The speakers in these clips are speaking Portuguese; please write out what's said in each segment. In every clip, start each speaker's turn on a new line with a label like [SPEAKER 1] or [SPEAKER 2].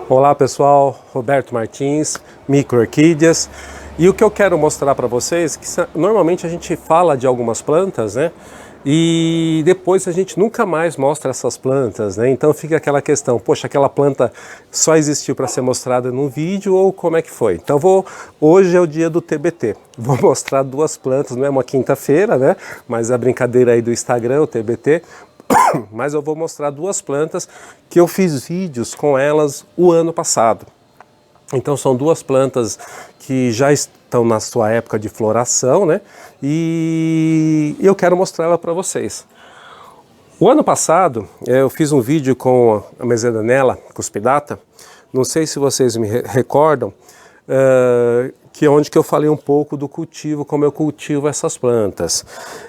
[SPEAKER 1] Olá pessoal, Roberto Martins, Micro-Orquídeas. E o que eu quero mostrar para vocês, que normalmente a gente fala de algumas plantas, né? E depois a gente nunca mais mostra essas plantas, né? Então fica aquela questão, poxa, aquela planta só existiu para ser mostrada num vídeo ou como é que foi? Então hoje é o dia do TBT, vou mostrar duas plantas, não é uma quinta-feira, né? Mas a brincadeira aí do Instagram, o TBT, mas eu vou mostrar duas plantas que eu fiz vídeos com elas o ano passado. Então são duas plantas que já estão na sua época de floração, né? E eu quero mostrar ela para vocês. O ano passado eu fiz um vídeo com a Mesodenella cuspidata, não sei se vocês me recordam, que é onde que eu falei um pouco do cultivo, como eu cultivo essas plantas.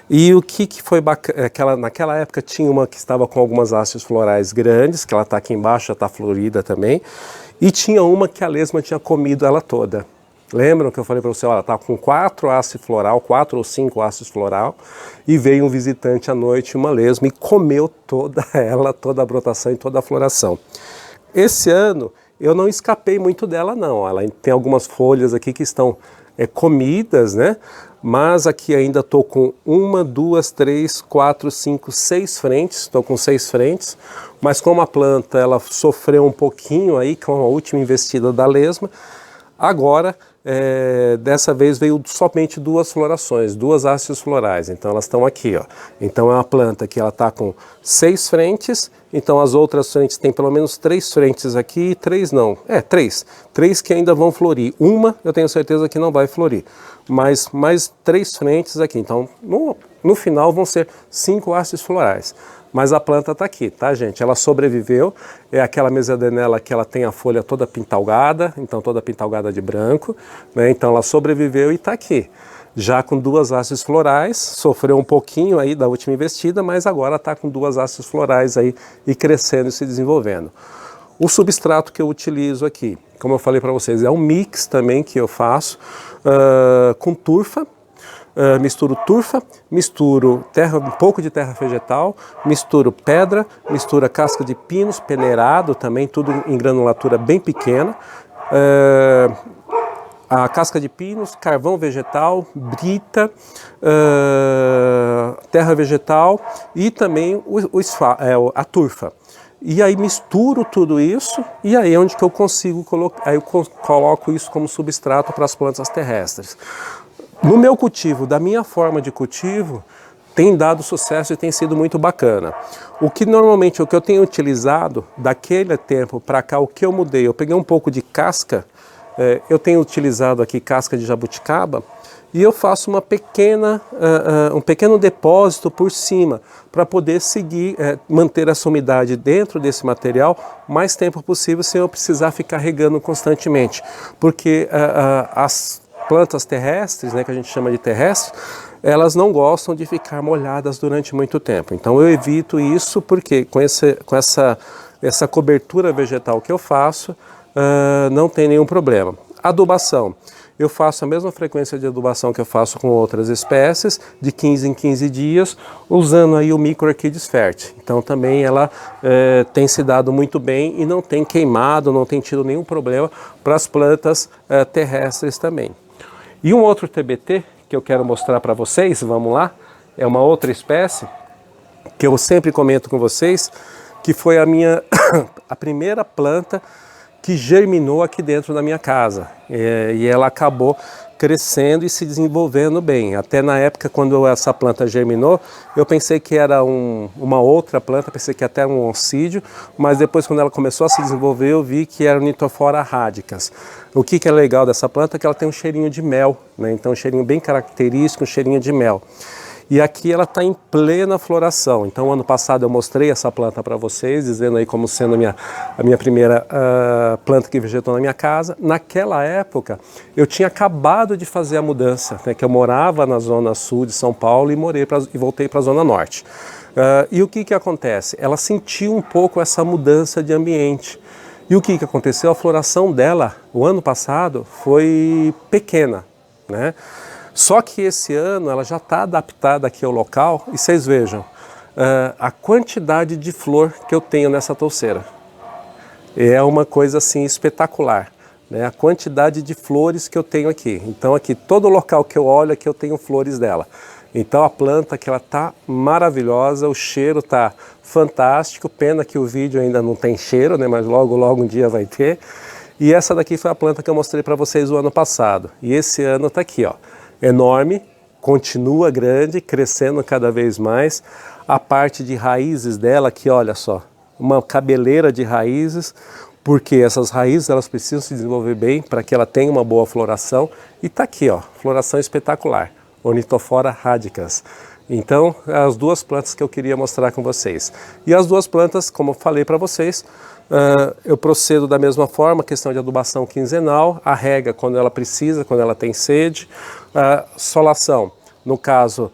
[SPEAKER 1] E o que foi bacana, naquela época tinha uma que estava com algumas hastes florais grandes, que ela está aqui embaixo, já está florida também, e tinha uma que a lesma tinha comido ela toda. Lembram que eu falei para você, ela está com 4 hastes floral, 4 ou 5 hastes floral, e veio um visitante à noite, uma lesma, e comeu toda ela, toda a brotação e toda a floração. Esse ano eu não escapei muito dela não, ela tem algumas folhas aqui que estão comidas, né? Mas aqui ainda estou com 1, 2, 3, 4, 5, 6 frentes, estou com 6 frentes, mas como a planta ela sofreu um pouquinho aí com a última investida da lesma, agora dessa vez veio somente 2 florações, 2 hastes florais, então elas estão aqui, ó. Então é uma planta que ela está com 6 frentes, então as outras frentes tem pelo menos 3 frentes aqui, 3 não, 3 que ainda vão florir, uma eu tenho certeza que não vai florir, mas mais 3 frentes aqui, então no final vão ser 5 hastes florais. Mas a planta está aqui, tá, gente? Ela sobreviveu, é aquela Mesodenella que ela tem a folha toda pintalgada, então toda pintalgada de branco, né? Então ela sobreviveu e está aqui. Já com 2 hastes florais, sofreu um pouquinho aí da última investida, mas agora está com 2 hastes florais aí e crescendo e se desenvolvendo. O substrato que eu utilizo aqui, como eu falei para vocês, é um mix também que eu faço com turfa. Misturo turfa, misturo terra, um pouco de terra vegetal, misturo pedra, misturo casca de pinos, peneirado também, tudo em granulatura bem pequena. A casca de pinos, carvão vegetal, brita, terra vegetal e também a turfa. E aí misturo tudo isso e aí é onde que eu consigo colocar, aí eu coloco isso como substrato para as plantas terrestres. No meu cultivo, da minha forma de cultivo, tem dado sucesso e tem sido muito bacana. O que normalmente, o que eu tenho utilizado daquele tempo para cá, o que eu mudei, eu peguei um pouco de casca, eu tenho utilizado aqui casca de jabuticaba e eu faço uma um pequeno depósito por cima para poder seguir, manter essa umidade dentro desse material o mais tempo possível sem eu precisar ficar regando constantemente, porque as plantas terrestres, né, que a gente chama de terrestres, elas não gostam de ficar molhadas durante muito tempo. Então eu evito isso porque com essa cobertura vegetal que eu faço, não tem nenhum problema. Adubação. Eu faço a mesma frequência de adubação que eu faço com outras espécies, de 15 em 15 dias, usando aí o Micro-Orquídeas Fert. Então também ela tem se dado muito bem e não tem queimado, não tem tido nenhum problema para as plantas terrestres também. E um outro TBT que eu quero mostrar para vocês, vamos lá, é uma outra espécie que eu sempre comento com vocês, que foi a primeira planta que germinou aqui dentro da minha casa. E ela acabou crescendo e se desenvolvendo bem. Até na época, quando essa planta germinou, eu pensei que era uma outra planta, pensei que até era um oncídio, mas depois, quando ela começou a se desenvolver, eu vi que era o Nithophora radicans. O que é legal dessa planta é que ela tem um cheirinho de mel, né? Então um cheirinho bem característico, um cheirinho de mel. E aqui ela está em plena floração. Então ano passado eu mostrei essa planta para vocês, dizendo aí como sendo a minha primeira planta que vegetou na minha casa. Naquela época eu tinha acabado de fazer a mudança, né, que eu morava na zona sul de São Paulo e voltei para a zona norte. E o que acontece? Ela sentiu um pouco essa mudança de ambiente. E o que aconteceu? A floração dela, o ano passado, foi pequena, né? Só que esse ano ela já está adaptada aqui ao local e vocês vejam a quantidade de flor que eu tenho nessa touceira. é uma coisa assim espetacular, né? A quantidade de flores que eu tenho aqui. Então aqui, todo local que eu olho aqui eu tenho flores dela. Então a planta que ela tá maravilhosa, o cheiro tá fantástico, pena que o vídeo ainda não tem cheiro, né? Mas logo um dia vai ter. E essa daqui foi a planta que eu mostrei para vocês o ano passado. E esse ano tá aqui, ó, enorme, continua grande, crescendo cada vez mais. A parte de raízes dela aqui, olha só, uma cabeleira de raízes, porque essas raízes elas precisam se desenvolver bem para que ela tenha uma boa floração. E tá aqui, ó, floração espetacular, Ornithophora radicans. Então, as duas plantas que eu queria mostrar com vocês. E as duas plantas, como eu falei para vocês, eu procedo da mesma forma, questão de adubação quinzenal, a rega quando ela precisa, quando ela tem sede, solação, no caso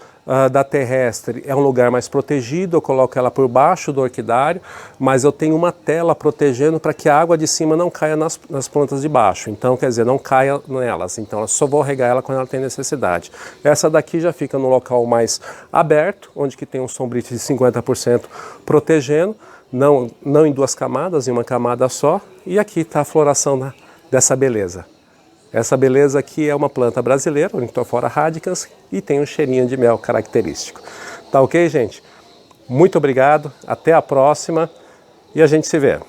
[SPEAKER 1] da terrestre, é um lugar mais protegido, eu coloco ela por baixo do orquidário, mas eu tenho uma tela protegendo para que a água de cima não caia nas plantas de baixo, então quer dizer, não caia nelas, então eu só vou regar ela quando ela tem necessidade. Essa daqui já fica no local mais aberto, onde que tem um sombrite de 50% protegendo, não em duas camadas, em uma camada só, e aqui está a floração dessa beleza. Essa beleza aqui é uma planta brasileira, Ornithophora radicans, e tem um cheirinho de mel característico. Tá ok, gente? Muito obrigado, até a próxima e a gente se vê.